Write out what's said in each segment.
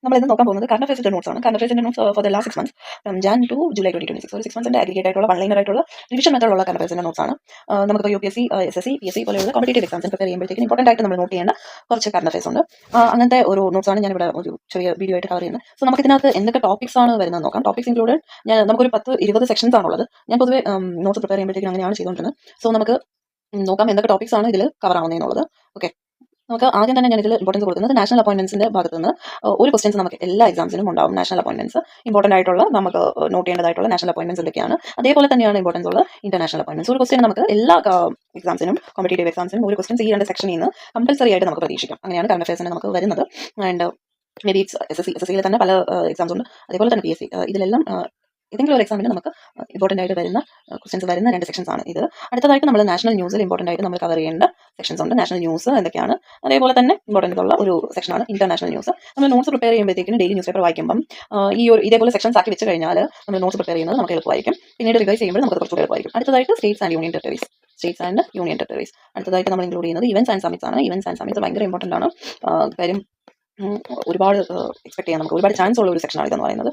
നമ്മൾ ഇന്ന് നോക്കാൻ പോകുന്നത് കറണ്ട് അഫയേഴ്സിന്റെ നോട്ട്സ് ആണ്. കറണ്ട് അഫയേഴ്സിന്റെ notes for the last 6 months from Jan to July 2026. ഒരു 6 months അഗ്രിഗേറ്റ് ആയിട്ടുള്ള വൺ ലൈനർ ആയിട്ടുള്ള റിവിഷൻ മെത്തേഡുള്ള കറണ്ട് അഫയേഴ്സിന്റെ നോട്ട്സ് ആണ്. നമുക്ക് UPSC, SSC, PSC പോലെയുള്ള കോമ്പറ്റേറ്റീവ് എക്സാംസിന് പ്രിപ്പയർ ചെയ്യുമ്പോഴത്തേക്കും ഇമ്പോർട്ടന്റ് ആയിട്ട് നമ്മൾ നോട്ട് ചെയ്യേണ്ട കുറച്ച് കറണ്ട് അഫയേഴ്സ് ഉണ്ട്. അങ്ങനത്തെ ഒരു നോട്ട്സ് ആണ് ഞാൻ ഇവിടെ ഒരു ചെറിയ വീഡിയോ ആയിട്ട് കവർ ചെയ്യുന്നത്. സോ നമുക്ക് ഇതിനകത്ത് എന്തൊക്കെ ടോപ്പിക്സ് ആണ് വരുന്നത് നോക്കാം. ടോപ്പിക്സ് ഇൻക്ലൂഡഡ് നമുക്കൊരു 10-20 സെക്ഷൻസ് ആണുള്ളത്. ഞാൻ പൊതുവെ നോട്ട്സ് പ്രിപ്പയർ ചെയ്യുമ്പോഴത്തേക്കും അങ്ങനെയാണ് ചെയ്തുകൊണ്ടിരുന്നത്. സോ നമുക്ക് നോക്കാം എന്തൊക്കെ ടോപ്പിക്സ് ആണ് ഇതിൽ കവർ ആവുന്നതെന്നുള്ളത്. ഓക്കെ, നമുക്ക് ആദ്യം തന്നെ ഞാൻ ഇതിൽ ഇമ്പോർട്ടൻസ് കൊടുക്കുന്നത് നാഷണൽ അപ്പോയിന്റ്മെന്റ്സിന്റെ ഭാഗത്ത് നിന്ന് ഒരു ക്വസ്റ്റ്യൻസ് നമുക്ക് എല്ലാ എക്സാംസിനും ഉണ്ടാവും. നാഷണൽ അപ്പോയിന്റ്മെന്റ്സ് ഇമ്പോർട്ടന്റ് ആയിട്ടുള്ള നമുക്ക് നോട്ട് ചെയ്യേണ്ടതായിട്ടുള്ള നാഷണൽ അപ്പോയിന്റ്മെന്റ്സ് എന്തൊക്കെയാണ്, അതേപോലെ തന്നെയാണ് ഇമ്പോർട്ടൻസ് ഉള്ള ഇന്റർനാഷണൽ അപ്പോയിന്റ്മെന്റ്സ്. ഒരു ക്വസ്റ്റ്യൻ നമുക്ക് എല്ലാ എക്സാംസിനും കോമ്പറ്റേറ്റീവ് എക്സാംസിനും ഒരു ക്വസ്റ്റ്യൻസ് ഈ 2 സെക്ഷനിൽ നിന്ന് കമ്പൽസറി ആയിട്ട് നമുക്ക് പ്രതീക്ഷിക്കാം. അങ്ങനെയാണ് കറണ്ട് അഫയേഴ്സിന് നമുക്ക് വരുന്നത്. ആൻഡ് മേ ബി SSC തന്നെ പല എക്സാംസ് ഉണ്ട്, അതേപോലെ തന്നെ PSC. ഇതിലെല്ലാം ഏതെങ്കിലും ഒരു എക്സാമിന് നമുക്ക് ഇമ്പോർട്ടന്റ് ആയിട്ട് വരുന്ന ക്വസ്റ്റൻസ് വരുന്ന 2 സെക്ഷൻസ് ആണ് ഇത്. അടുത്തതായിട്ട് നമ്മൾ നാഷണൽ ന്യൂസിൽ ഇമ്പോർട്ടന്റ് ആയിട്ട് നമ്മൾ കവർ ചെയ്യേണ്ട സെക്ഷൻസ് ഉണ്ട്. നാഷണൽ ന്യൂസ് എന്തൊക്കെയാണ്, അതേപോലെ തന്നെ ഇമ്പോർട്ടന്റ് ഉള്ള ഒരു സെക്ഷനാണ് ഇന്റർനാഷണൽ ന്യൂസ്. നമ്മൾ നോട്ട്സ് പ്രിപ്പയർ ചെയ്യുമ്പോഴത്തേക്കും ഡെയിലി ന്യൂസ് പേപ്പർ വായിക്കുമ്പം ഇതേപോലെ സെക്ഷൻസ് ആക്കി വെച്ച് കഴിഞ്ഞാൽ നമ്മൾ നോട്ട്സ് പ്രിപ്പയർ ചെയ്യുന്നത് നമുക്ക് എളുപ്പമായിരിക്കും. പിന്നീട് റിവൈസ് ചെയ്യുമ്പോൾ നമുക്ക് കുറച്ചുകൂടി എളുപ്പമായിരിക്കും. അടുത്തതായിട്ട് സ്റ്റേറ്റ്സ് ആൻഡ് യൂണിയൻ ടെറിട്ടറീസ്. അടുത്തതായിട്ട് നമ്മൾ ഇൻക്ലൂഡ് ചെയ്യുന്നത് ഇവന്റ്സ് ആൻഡ് സമിറ്റ്സ് ആണ്. ഇവന്റ്സ് ആൻഡ് സമിറ്റ്സ് ഭയങ്കര ഇമ്പോർട്ടന്റ് ആണ്. കാര്യം ഒരുപാട് എക്സ്പെക്ട് ചെയ്യാൻ നമുക്ക് ഒരുപാട് ചാൻസ് ഉള്ള ഒരു സെക്ഷനാണ് ഇതെന്ന് പറയുന്നത്.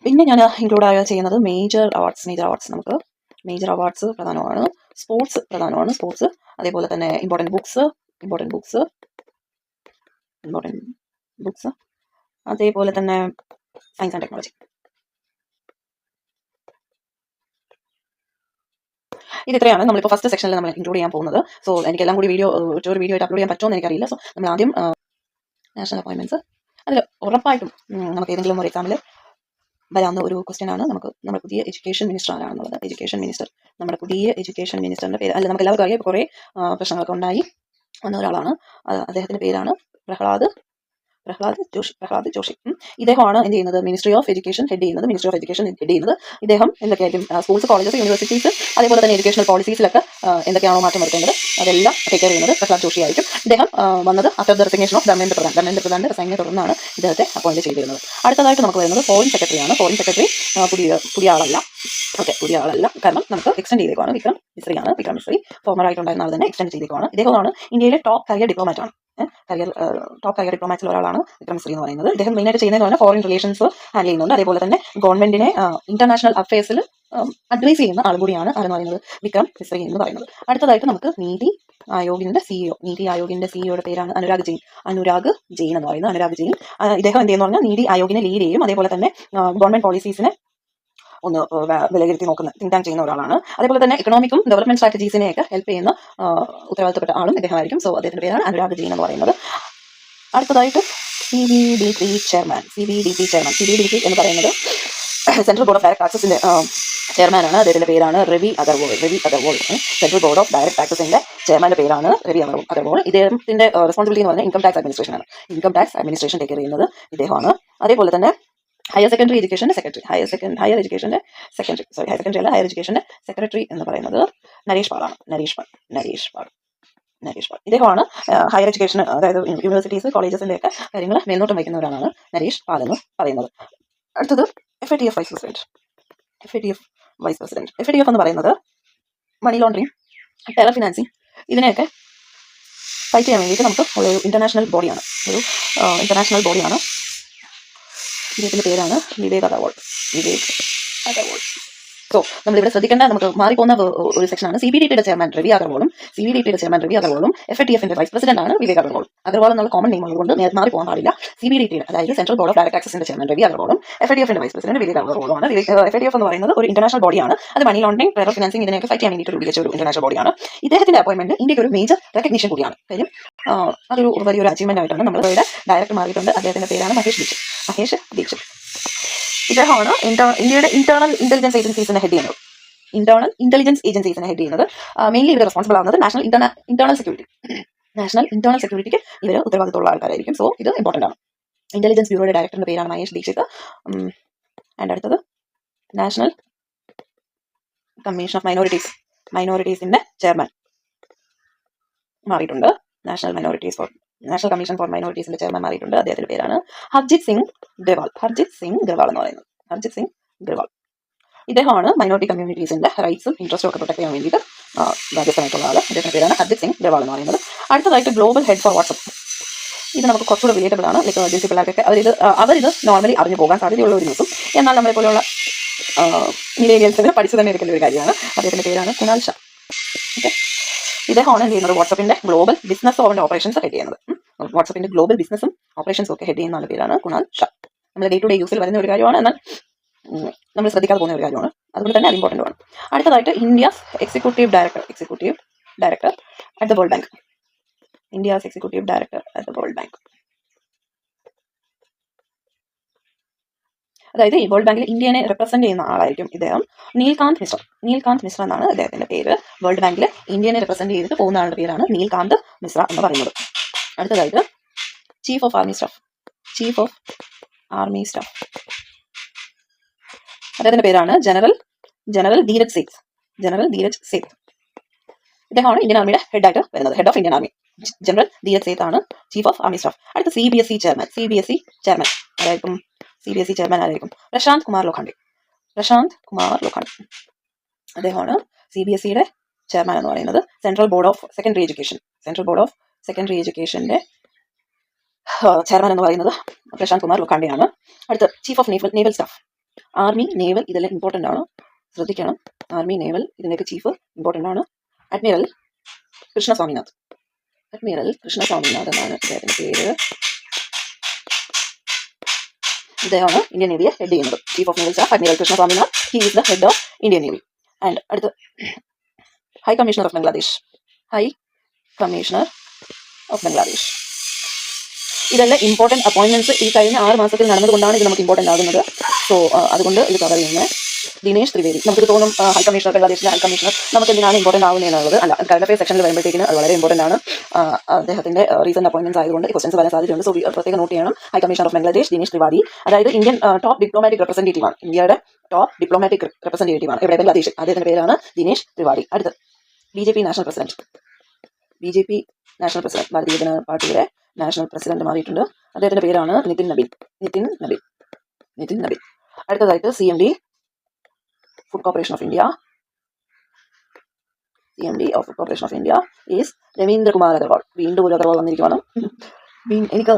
പിന്നെ ഞാൻ ഇൻക്ലൂഡ് ചെയ്യുന്നത് മേജർ അവാർഡ്സ്. നമുക്ക് മേജർ അവാർഡ്സ് പ്രധാനമാണ്. സ്പോർട്സ് പ്രധാനമാണ്. സ്പോർട്സ്, അതേപോലെ തന്നെ ഇമ്പോർട്ടൻറ്റ് ബുക്സ്, അതേപോലെ തന്നെ സയൻസ് ആൻഡ് ടെക്നോളജി. ഇത് ഇത്രയാണ് നമ്മളിപ്പോൾ ഫസ്റ്റ് സെക്ഷനിൽ നമ്മൾ ഇൻക്ലൂഡ് ചെയ്യാൻ പോകുന്നത്. സോ എനിക്കെല്ലാം കൂടി ഒരു വീഡിയോ ആയിട്ട് അപ്ലോഡ് ചെയ്യാൻ പറ്റുമോ എന്ന് എനിക്കറിയില്ല. സോ നമ്മൾ ആദ്യം നാഷണൽ അപ്പോയിന്റ്മെന്റ്സ്, അതിൽ ഉറപ്പായിട്ടും നമുക്ക് ഏതെങ്കിലും ഒരു എക്സാമിൽ വരാവുന്ന ഒരു ക്വസ്റ്റ്യൻ ആണ്. നമ്മുടെ പുതിയ എഡ്യൂക്കേഷൻ മിനിസ്റ്റർ ആരാണെന്നുള്ളത്. നമ്മുടെ പുതിയ എഡ്യൂക്കേഷൻ മിനിസ്റ്ററിന്റെ പേര് നമുക്ക് എല്ലാവർക്കും അറിയാം. കുറേ പ്രശ്നങ്ങളൊക്കെ ഉണ്ടായി വന്ന ഒരാളാണ്. അദ്ദേഹത്തിന്റെ പേരാണ് പ്രഹ്ലാദ് ജോഷി. ഇദ്ദേഹമാണ് എന്ത് ചെയ്യുന്നത്, മിനിസ്ട്രി ഓഫ് എഡ്യൂക്കേഷൻ ഹെഡ് ചെയ്യുന്നത്. ഇദ്ദേഹം എന്തൊക്കെയായിരിക്കും സ്കൂൾസ്, കോളേജസ്, യൂണിവേഴ്സിറ്റീസ്, അതേപോലെ തന്നെ എഡ്യൂക്കേഷണൽ പോളിസീസിലൊക്കെ എന്തൊക്കെയാണോ മാറ്റം വരുത്തേണ്ടത് അതെല്ലാം ടേക്ക് കെയർ ചെയ്യുന്നത് പ്രഹ്ലാദ് ജോഷി ആയിരിക്കും. ഇദ്ദേഹം വന്നത് after the resignation of Dharmendra പ്രധാന്റെ റിസൈനെ തുടർന്നാണ് ഇദ്ദേഹത്തെ അപ്പോയിന്റ് ചെയ്തിരുന്നത്. അടുത്തതായിട്ട് നമുക്ക് വരുന്നത് ഫോറിൻ സെക്രട്ടറി ആണ്. ഫോറിൻ സെക്രട്ടറി പുതിയ ആളല്ല, കാരണം നമുക്ക് എക്സ്റ്റെൻഡ് ചെയ്തേക്കുവാണ്. വിക്രം മിശ്രി ഫോമർ ആയിട്ടുണ്ടായിരുന്ന ആൾ തന്നെ എക്സ്റ്റെൻഡ് ചെയ്തേക്കുവാണ്. ഇദ്ദേഹമാണ് ഇന്ത്യയിലെ ടോപ്പ് കരിയർ ഡിപ്ലോമാറ്റ് ആണ്. ടോപ്പ് കരിയർ ഡിപ്ലോമാറ്റിൽ ഒരാളാണ് വിക്രം മിശ്രി എന്ന് പറയുന്നത്. ഇദ്ദേഹം മെയിനായിട്ട് ചെയ്യുന്നതെന്ന് പറഞ്ഞാൽ ഫോറിൻ റിലേഷൻസ് ഹാൻഡിൽ ചെയ്യുന്നുണ്ട്. അതേപോലെ തന്നെ ഗവൺമെന്റിനെ ഇന്റർനാഷണൽ അഫയേഴ്സിൽ അഡ്വൈസ് ചെയ്യുന്ന ആൾ കൂടിയാണ് ആരെന്ന് പറയുന്നത് വിക്രം മിശ്രി എന്ന് പറയുന്നത്. അടുത്തതായിട്ട് നമുക്ക് നീതി ആയോഗിന്റെ സിഇഒയുടെ പേരാണ് അനുരാഗ് ജെയിൻ എന്ന് പറയുന്നത്. ഇദ്ദേഹം എന്ത് ചെയ്യുന്ന പറഞ്ഞാൽ നീതി ആയോഗിനെ ലീഡ് ചെയ്യും. അതേപോലെ തന്നെ ഗവൺമെന്റ് പോളിസീസിനെ ഒന്ന് വിലയിരുത്തി നോക്കുന്ന തിങ്ക് ടാങ്ക് ചെയ്യുന്ന ഒരാളാണ്. അതേപോലെ തന്നെ എക്കണോമിക്കും ഡെവലപ്മെന്റ് സ്ട്രാറ്റജീസിനെയൊക്കെ ഹെൽപ്പ് ചെയ്യുന്ന ഉത്തരവാദിത്തപ്പെട്ട ആളും ഇദ്ദേഹമായിരിക്കും. സോ അദ്ദേഹത്തിന്റെ പേരാണ് അനുരാഗ് ജെയിൻ എന്ന് പറയുന്നത്. അടുത്തതായിട്ട് CBDT ചെയർമാൻ എന്ന് പറയുന്നത് സെൻട്രൽ ബോർഡ് ഓഫ് ഡയറക്ട് ടാക്സസിന്റെ ചെയർമാനാണ്. അദ്ദേഹത്തിന്റെ പേരാണ് Ravi Agarwal. Central board of direct ടാക്സസിന്റെ ചെയർമാന്റെ പേരാണ് രവി അഗർവാൾ. ഇദ്ദേഹത്തിന്റെ റെസ്പോൺസിബിലിറ്റി എന്ന് പറഞ്ഞാൽ income tax administration take care ചെയ്യുന്നത് ഇദ്ദേഹമാണ്. അതേപോലെ തന്നെ ഹയർ എഡ്യൂക്കേഷന്റെ സെക്രട്ടറി എന്ന് പറയുന്നത് നരേഷ് പാൽ. ഇദ്ദേഹമാണ് ഹയർ എഡ്യൂക്കേഷൻ, അതായത് യൂണിവേഴ്സിറ്റീസ്, കോളേജസിന്റെ ഒക്കെ കാര്യങ്ങൾ മേൽനോട്ടം വയ്ക്കുന്നവരാണ് നരേഷ് പാൽ എന്ന് പറയുന്നത്. അടുത്തത് FATF വൈസ് പ്രസിഡന്റ്. FATF എന്ന് പറയുന്നത് മണി ലോണ്ടറിങ്, ടെറർ ഫിനാൻസിങ്, ഇതിനെയൊക്കെ ഫൈറ്റ് ചെയ്യാൻ വേണ്ടിയിട്ട് നമുക്ക് ഉള്ള ഒരു ഇന്റർനാഷണൽ ബോഡിയാണ്. ഇദ്ദേഹത്തിന്റെ പേരാണ് വിവേക് അഗർവാൾ. സോ നമ്മളിവിടെ ശ്രദ്ധിക്കേണ്ട നമുക്ക് മാറിപ്പോകുന്ന ഒരു സെക്ഷനാണ് CBDTയുടെ ചെയർമാൻ രവി അഗർവാളും FATFന്റെ വൈസ് പ്രസിഡന്റ് ആണ് വിവേക് അഗർവാൾ എന്നുള്ള കോമൺ നെയിം ഉള്ളതുകൊണ്ട് മാറിപ്പോകാൻ പാടില്ല. CBDTയുടെ, അതായത് സെൻട്രൽ ബോർഡ് ഓഫ് ഡയറക്ട് ടാക്സസിന്റെ ചെയർമാൻ രവി അഗർവാളും FATFന്റെ വൈസ് പ്രസിഡന്റ് വിവേക് അഗർവാളുമാണ്. FATF എന്ന് പറയുന്നത് ഒരു ഇന്റർനാഷണൽ ബോഡിയാണ്. അത് മണി ലോണ്ടറിംഗ്, ടെറർ ഫിനാൻസിംഗ് ഇതിനെയൊക്കെ ഫൈറ്റ് ചെയ്യാൻ വേണ്ടിയിട്ട് രൂപീകരിച്ച ഒരു ഇന്റർനാഷണൽ ബോഡിയാണ്. ഇദ്ദേഹത്തിന്റെ അപ്പോയിന്റ്മെന്റ് ഇന്ത്യക്ക് ഒരു മേജർ റെക്കഗ്നീഷൻ കൂടിയാണ്. കാര്യം അതൊരു വലിയൊരു അച്ചീവ്മെന്റ് ആയിട്ടാണ്. നമ്മളിവിടെ ഡയറക്ടർ മാറിയിട്ടുണ്ട്. അദ്ദേഹത്തിന്റെ പേരാണ് മഹേഷ് ദീക്ഷിത്. ഇദ്ദേഹമാണ് ഇന്ത്യയുടെ ഇന്റേണൽ ഇന്റലിജൻസ് ഏജൻസീസിനെ ഹെഡ് ചെയ്യുന്നത്. മെയിൻലി ഇവർ റെസ്പോൺസിബിൾ ആവുന്നത് നാഷണൽ ഇന്റേണൽ സെക്യൂരിറ്റിക്ക് ഇവർ ഉത്തരവാദിത്തമുള്ള ആൾക്കാരായിരിക്കും. സോ ഇത് ഇമ്പോർട്ടന്റ് ആണ്. ഇന്റലിജൻസ് ബ്യൂറോയുടെ ഡയറക്ടറിന്റെ പേരാണ് മഹേഷ് ദീക്ഷിത്. ആൻഡ് അടുത്തത് നാഷണൽ കമ്മീഷൻ ഓഫ് മൈനോറിറ്റീസിന്റെ ചെയർമാൻ മാറിയിട്ടുണ്ട്. നാഷണൽ കമ്മീഷൻ ഫോർ മൈനോറിറ്റീസിന്റെ ചെയർമാൻ മാറിയിട്ടുണ്ട്. അദ്ദേഹത്തിന്റെ പേരാണ് ഹർജിത് സിംഗ് ഗ്രവാൾ എന്ന് പറയുന്നത്. ഇദ്ദേഹമാണ് മൈനോറിറ്റി കമ്മ്യൂണിറ്റീസിന്റെ റൈറ്റ്സും ഇൻട്രസ്റ്റും ഒക്കെ പ്രൊട്ടക്ട് ചെയ്യാൻ വേണ്ടിയിട്ട് ബാധ്യസ്ഥനായിട്ടുള്ള ആൾ. അദ്ദേഹത്തിന്റെ പേരാണ് ഹർജിത് സിംഗ് ഗ്രവാൾ എന്ന് പറയുന്നത്. അടുത്തതായിട്ട് ഗ്ലോബൽ ഹെഡ് ഫോർ വാട്സപ്പ്. ഇത് നമുക്ക് കുറച്ചുകൂടെ റിലേറ്റബിൾ ആണ്. ലൈക്ക് ജെൻസി പിള്ളേർക്കൊക്കെ അവരിത് നോർമലി അറിഞ്ഞു പോകാൻ സാധ്യതയുള്ള ഒരു ന്യൂസും എന്നാൽ നമ്മളെ പോലെയുള്ള മിലേനിയൽസിന് പഠിച്ചു തന്നെ എടുക്കേണ്ട ഒരു കാര്യമാണ്. അദ്ദേഹത്തിന്റെ പേരാണ് കുണാൽ ഷാ. ഓക്കെ, ഇദ്ദേഹമാണ് എന്ത് ചെയ്യുന്നത്, വാട്സപ്പിന്റെ ഗ്ലോബൽ ബിസിനസ് ഓവറിന്റെ ഓപ്പറേഷൻസ് ഹെഡ് ചെയ്യുന്നത്. വാട്സപ്പിന്റെ ഗ്ലോബൽ ബിസിനസ്സും ഓപ്പറേഷൻസും ഒക്കെ ഹെഡ് ചെയ്യുന്ന ആളുടെ പേരാണ് കുണാൽ ഷാ. നമ്മുടെ ഡേ ടു ഡേ യൂസിൽ വരുന്ന ഒരു കാര്യമാണ്, എന്നാൽ നമ്മൾ ശ്രദ്ധിക്കാതെ പോകുന്ന ഒരു കാര്യമാണ്, അതുകൊണ്ട് തന്നെ അത് ഇമ്പോർട്ടൻ്റ് ആണ്. അടുത്തതായിട്ട് India's executive director at the world bank. India's executive director at the world bank. അതായത് ഈ വേൾഡ് ബാങ്കിൽ ഇന്ത്യനെ റെപ്രസെന്റ് ചെയ്യുന്ന ആളായിരിക്കും ഇദ്ദേഹം. നീൽകാന്ത് മിശ്ര എന്നാണ് അദ്ദേഹത്തിന്റെ പേര്. വേൾഡ് ബാങ്കിൽ ഇന്ത്യനെ റെപ്രസെന്റ് ചെയ്തിട്ട് പോകുന്ന ആളുടെ പേരാണ് നീൽകാന്ത് മിശ്ര എന്ന് പറയുന്നത്. അടുത്തതായിട്ട് ചീഫ് ഓഫ് ആർമി സ്റ്റാഫ്. അദ്ദേഹത്തിന്റെ പേരാണ് ജനറൽ ധീരജ് സേത്ത്. ഇദ്ദേഹമാണ് ഇന്ത്യൻ ആർമിയുടെ ഹെഡ് ആയിട്ട് വരുന്നത്. Head of Indian army general Dheeraj Seth ആണ് ചീഫ് ഓഫ് ആർമി സ്റ്റാഫ്. അടുത്ത CBSE ചെയർമാൻ ആരായിരിക്കും? പ്രശാന്ത് കുമാർ ലോഖാണ്ഡെ. അദ്ദേഹമാണ് CBSEയുടെ ചെയർമാൻ എന്ന് പറയുന്നത്. സെൻട്രൽ ബോർഡ് ഓഫ് സെക്കൻഡറി എഡ്യൂക്കേഷന്റെ ചെയർമാൻ എന്ന് പറയുന്നത് പ്രശാന്ത് കുമാർ ലോഖാണ്ഡെയാണ്. അടുത്ത chief of naval staff. Army naval ഇതെല്ലാം ഇമ്പോർട്ടൻ്റ് ആണ്, ശ്രദ്ധിക്കണം. ആർമി നേവൽ ഇതിൻ്റെയൊക്കെ ചീഫ് ഇമ്പോർട്ടൻ്റ് ആണ്. അഡ്മിറൽ കൃഷ്ണ സ്വാമിനാഥ് എന്നാണ് അദ്ദേഹത്തിന്റെ പേര്. ഇദ്ദേഹമാണ് ഇന്ത്യൻ നേവിയെ ഹെഡ് ചെയ്യുന്നത്. Chief of naval staff admiral Krishna Swaminath. He is the head of Indian navy. And അടുത്ത ഹൈ കമ്മീഷണർ ഓഫ് ബംഗ്ലാദേശ്. ഇതെല്ലാം ഇമ്പോർട്ടൻറ്റ് അപ്പോയിന്റ്മെന്റ്സ് ഈ കഴിഞ്ഞ 6 മാസത്തിൽ നടന്നതുകൊണ്ടാണ് ഇത് നമുക്ക് ഇമ്പോർട്ടൻ്റ് ആകുന്നത്. സോ അതുകൊണ്ട് ഇത് കവർ ചെയ്യുന്നത് ദിനേശ് ത്രിവേദി. നമുക്ക് തോന്നും ഹൈ കമ്മീഷണർ, ബംഗ്ലാദേശിലെ ഹൈ കമ്മീഷണർ നമുക്ക് എന്തിനാണ് ഇമ്പോർട്ടൻ്റ് ആവുന്നത് എന്നുള്ളത്. അല്ല, കറണ്ട് അഫയർ സെക്ഷനിൽ വരുമ്പോഴത്തേക്കിന് അത് വളരെ ഇമ്പോർട്ടൻ്റ് ആണ്. അദ്ദേഹത്തിന്റെ റീസെന്റ് അപ്പോയിന്റ്മെന്റ്സ് ആയതുകൊണ്ട് ക്വസ്റ്റൻസ് വരാൻ സാധ്യതയുണ്ട്. സോ പ്രത്യേകം നോട്ട് ചെയ്യണം. High commissioner of Bangladesh Dinesh Trivedi, അതായത് ഇന്ത്യൻ ടോപ്പ് ഡിപ്ലോമാറ്റിക് റെപ്രസെന്റേറ്റീവ് ആണ്. ഇന്ത്യയുടെ ടോപ്പ് ഡിപ്ലോമാറ്റിക് റെപ്രസെന്റേറ്റീവ് ആണ് ഇവിടെ ബംഗ്ലാദേശിൽ. അദ്ദേഹത്തിന്റെ പേരാണ് ദിനേശ് ത്രിവേദി. അടുത്ത് BJP national president, Bharatiya Janata പാർട്ടിയുടെ നാഷണൽ പ്രസിഡന്റ് മാറിയിട്ടുണ്ട്. അദ്ദേഹത്തിന്റെ പേരാണ് നിതിൻ നബിൻ. അടുത്തതായിട്ട് CMD food corporation of India is Ravindrakumar Agarwal. വീണ്ടും ഒരു അഗർവാൾ വന്നിരിക്കുകയാണ്. എനിക്ക്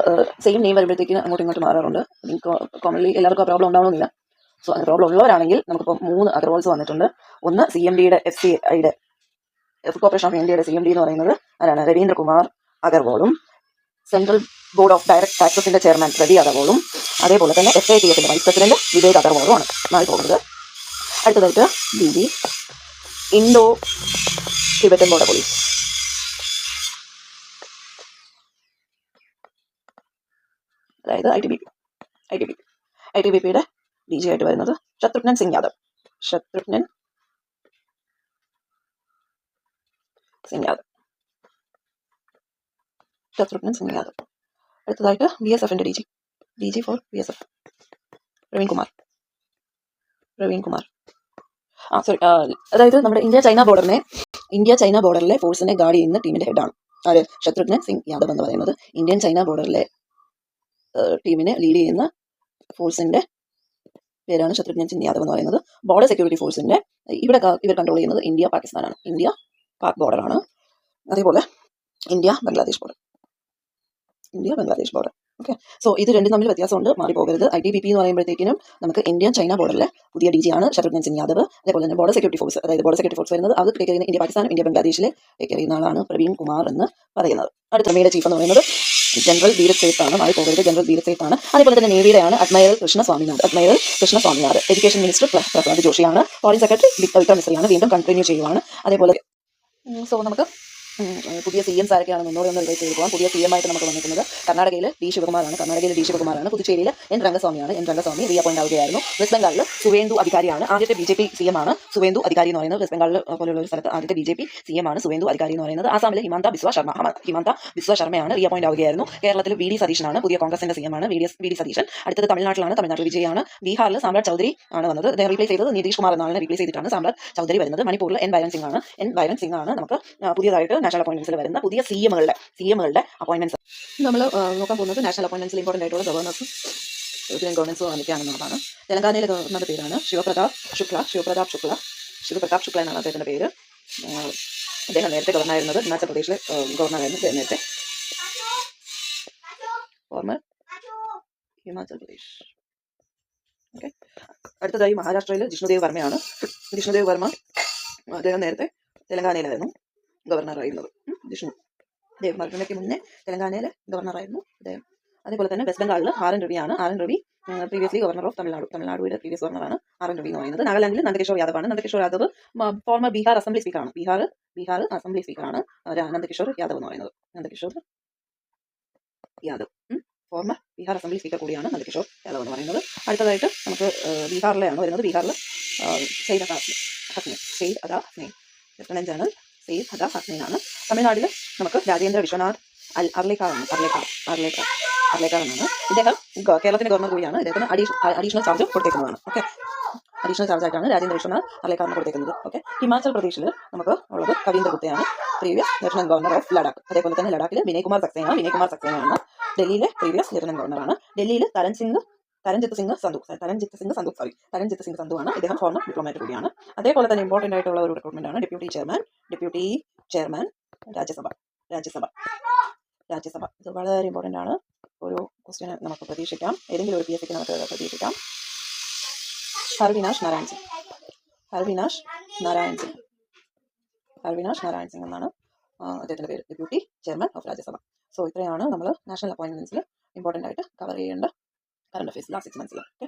സെയിം നെയിം വരുമ്പോഴത്തേക്കിന് അങ്ങോട്ടും ഇങ്ങോട്ടും മാറാറുണ്ട്. എനിക്ക് കോമൺലി എല്ലാവർക്കും ആ പ്രോബ്ലം ഉണ്ടാവണമെന്നില്ല. സോ അത് പ്രോബ്ലം ഉള്ളവരാണെങ്കിൽ നമുക്കിപ്പോൾ 3 അഗർവാൾസ് വന്നിട്ടുണ്ട്. ഒന്ന് CMDയുടെ FCIയുടെ ഫുഡ് കോർപ്പറേഷൻ ഓഫ് ഇന്ത്യയുടെ CMD എന്ന് പറയുന്നത് ആരാണ്? രവീന്ദ്രകുമാർ അഗർവാളും സെൻട്രൽ ബോർഡ് ഓഫ് ഡയറക്ട് ടാക്സസിന്റെ ചെയർമാൻ രവി അഗർവാളും അതേപോലെ തന്നെ FATFന്റെ വൈസ് പ്രസിഡന്റ് വിവേക് അഗർവാളുമാണ് മാറി പോകുന്നത്. അടുത്തതായിട്ട് DG Indo Tibetan border police. അതായത് ITBPയുടെ DG ആയിട്ട് വരുന്നത് ശത്രുഘ്നൻ സിംഗ് യാദവ്. അടുത്തതായിട്ട് BSFന്റെ DG for BSF Praveen Kumar. അതായത് നമ്മുടെ ഇന്ത്യ ചൈന ബോർഡറിലെ ഫോഴ്സിനെ ഗാർഡ് ചെയ്യുന്ന ടീമിന്റെ ഹെഡാണ് ആര്? ശത്രുഘ്നൻ സിംഗ് യാദവ് എന്ന് പറയുന്നത്. ഇന്ത്യൻ ചൈന ബോർഡറിലെ ടീമിനെ ലീഡ് ചെയ്യുന്ന ഫോഴ്സിന്റെ പേരാണ് ശത്രുഘ്നൻ സിംഗ് യാദവ് എന്ന് പറയുന്നത്. ബോർഡർ സെക്യൂരിറ്റി ഫോഴ്സിന്റെ ഇവർ കൺട്രോൾ ചെയ്യുന്നത് ഇന്ത്യ പാക് ബോർഡറാണ്. അതേപോലെ India Bangladesh border. Okay, so ഇത് രണ്ടും തമ്മിൽ വ്യത്യാസമുണ്ട്, മാറി പോകരുത്. ITBP എന്ന് പറയുമ്പോഴത്തേക്കിനും നമുക്ക് ഇന്ത്യൻ ചൈന ബോർഡറിലെ പുതിയ DG ആണ് ശത്രുഘ്നൻ സിംഗ് യാദവ്. അതേപോലെ തന്നെ ബോർഡർ സെക്യൂരിറ്റി ഫോഴ്സ് വരുന്നത് അത് ടേക്ക് ചെയ്യുന്ന ഇന്ത്യ പാകിസ്ഥാനും ഇന്ത്യ ബംഗ്ലാദേശിലെ ടേക്ക് ചെയ്യുന്ന ആളാണ് പ്രവീൺ കുമാർ എന്ന് പറയുന്നത്. അടുത്ത നേവിയുടെ ചീഫ് എന്ന് പറയുന്നത് ജനറൽ ധീരജ് സേത്ത് ആണ്. മാറി പോകരുത്, ജനറൽ ധീരജ് സേത്ത് ആണ്. അതേപോലെ തന്നെ നേവിയുടെയാണ് admiral Krishna Swaminath. Education minister Prahlad ജോഷിയാണ്. ഫോറിൻ സെക്രട്ടറി വിക്രം മിശ്രയാണ്. വീണ്ടും കണ്ടിന്യൂ ചെയ്യുവാണ്. അതേപോലെ സോ നമുക്ക് പുതിയ CMs ആരൊക്കെയാണെന്ന് ഒന്നുകൂടെ ഒന്ന് റിവൈസ് ചെയ്ത് പോകാം. പുതിയ CM ആയിട്ട് നമുക്ക് വന്നിരിക്കുന്നത് കർണാടകയിൽ ഡി ശിവകുമാറാണ്. പുതുച്ചേരിയിൽ എൻ രംഗസ്വാമി റീഅപ്പോയിന്റ് ആവുകയായിരുന്നു. വെസ്റ്റ് ബംഗാളിൽ സുവേന്ദു അധികാരിയാണ്. ആദ്യത്തെ BJP CM ആണ് സുവേന്ദു അധികാരി എന്ന് പറയുന്നത്. വെസ്റ്റ് ബംഗാളിൽ പോലുള്ള ഒരു സ്ഥലത്ത് ആദ്യത്തെ BJP CM ആണ് സുവേന്ദു അധികാരി എന്ന് പറയുന്നത്. ആസാമിലെ ഹിമന്ത ബിസ്വ ശർമ്മയാണ് റീഅപ്പോയിന്റ് ആവുകയായിരുന്നു. കേരളത്തിൽ VD സതീശനാണ് പുതിയ കോൺഗ്രസിന്റെ CM ആണ് VD സതീശൻ. അടുത്തത് തമിഴ്നാട് വിജയാണ്. ബീഹാറിൽ സാമ്രാജ് ചൗധരി ആണ് വന്നത്. അദ്ദേഹം റീപ്ലേസ് ചെയ്തത് നിതീഷ് കുമാർ എന്നാണ് റീപ്ലേസ് ചെയ്തിട്ടാണ് സാമ്രാജ് ചൗധരി വരുന്നത്. മണിപ്പൂരിൽ എൻ ബൈരൻ സിംഗ് ആണ് നമുക്ക് പുതിയതായിട്ട് നാഷണൽ അപ്പോയിന്റ്മെന്റ്സിൽ വരുന്ന പുതിയ CMകളുടെ അപ്പോയിന്റ്മെന്റ്സ്. നമ്മൾ നോക്കാൻ പോകുന്നത് നാഷണൽ അപ്പോയിന്റ്മെന്റ്സിൽ ഇമ്പോർട്ടൻ്റ് ആയിട്ടുള്ള ഗവർണേഴ്സും വന്നിട്ടാണെന്നുള്ളതാണ്. തെലങ്കാനയിലെ ഗവർണറുടെ പേരാണ് ശിവപ്രതാപ് ശുക്ല എന്നാണ് അദ്ദേഹത്തിന്റെ പേര്. അദ്ദേഹം നേരത്തെ ഗവർണറായിരുന്നത് ഹിമാചൽ പ്രദേശിലെ ഗവർണറായിരുന്നു നേരത്തെ. ഫോർമർ ഹിമാചൽ പ്രദേശ്. ഓക്കെ, അടുത്തതായി മഹാരാഷ്ട്രയിൽ ജിഷ്ണുദേവ് വർമ്മയാണ്. ജിഷ്ണുദേവ് വർമ്മ അദ്ദേഹം നേരത്തെ തെലങ്കാനയിലായിരുന്നു ഗവർണറായിരുന്നത്. ജിഷ്ണു ദേവ് വർമ്മയ്ക്ക് മുന്നേ തെലങ്കാനയിലെ ഗവർണറായിരുന്നു അദ്ദേഹം. അതേപോലെ തന്നെ വെസ്റ്റ് ബംഗാളിൽ ആർ എൻ രവിയാണ്. R N Ravi previously governor of Tamil Nadu. തമിഴ്നാടുവിലെ പ്രീവിയസ് ഗവർണറാണ് ആർ എൻ രവി എന്ന് പറയുന്നത്. നാഗാലാൻഡിൽ നന്ദകിഷോർ യാദവ് ആണ്. നന്ദകിഷോർ യാദവ് ഫോർമർ ബീഹാർ അസംബ്ലി സ്പീക്കറാണ്. ബീഹാർ അസംബ്ലി സ്പീക്കറാണ് നന്ദകിഷോർ യാദവ് എന്ന് പറയുന്നത്. Nandakishore Yadav former Bihar assembly speaker കൂടിയാണ് നന്ദകിഷോർ യാദവ് എന്ന് പറയുന്നത്. അടുത്തതായിട്ട് നമുക്ക് ബീഹാറിലെയാണ് വരുന്നത്. ബീഹാറിൽ സെയ്ദ് അദാ ഹസ്നൈൻ ലഫ്റ്റനന്റ് ജനറൽ സെയ്ദ് അദാ ഹസ്നൈൻ ആണ്. തമിഴ്നാട്ടിൽ നമുക്ക് രാജേന്ദ്ര വിശ്വനാഥ് അർലേക്കർ എന്നാണ്. ഇദ്ദേഹം കേരളത്തിന്റെ ഗവർണർ കൂടിയാണ്. ഇദ്ദേഹത്തിന് അഡീഷണൽ ചാർജ് കൊടുത്തേക്കുന്നതാണ്. ഓക്കെ, അഡീഷണൽ ചാർജ് ആയിട്ടാണ് രാജേന്ദ്ര വിശ്വനാഥ് അർലേക്കറിന് കൊടുത്തേക്കുന്നത്. ഓക്കെ, ഹിമാചൽ പ്രദേശിൽ നമുക്ക് ഉള്ളത് കവീന്ദ്ര ഗുപ്തയാണ്, previous lieutenant governor of Ladakh. അതേപോലെ തന്നെ ലഡാക്കിൽ വിനയ് കുമാർ സക്സേനയാണ് ഡൽഹിയിലെ പ്രീവിയസ് ലഫ്റ്റനന്റ് ഗവർണറാണ്. ഡൽഹിയിൽ തരൺജിത്ത് സിംഗ് സന്ധു ആണ്. ഇദ്ദേഹം ഫോർമർ ഡിപ്ലോമാറ്റ് കൂടിയാണ്. അതേപോലെ തന്നെ ഇമ്പോർട്ടന്റ് ആയിട്ടുള്ള ഒരു റിക്രൂട്ട്മെന്റ് ആണ് ഡെപ്യൂട്ടി ചെയർമാൻ രാജ്യസഭ. ഇത് വളരെ ഇമ്പോർട്ടന്റ് ആണ്. ഒരു ക്വസ്റ്റ്യൻ നമുക്ക് പ്രതീക്ഷിക്കാം, ഏതെങ്കിലും ഒരു PSCക്ക് നമുക്ക് പ്രതീക്ഷിക്കാം. ഹർവിനാഷ് നാരായൺ സിംഗ് എന്നാണ് അദ്ദേഹത്തിന്റെ പേര്, deputy chairman of Rajya Sabha. So ഇത്രയാണ് നമ്മൾ നാഷണൽ അപ്പോയിന്റ്മെന്റ്സിൽ ഇമ്പോർട്ടന്റ് ആയിട്ട് കവർ ചെയ്യേണ്ട current affairs last 6 months. Okay,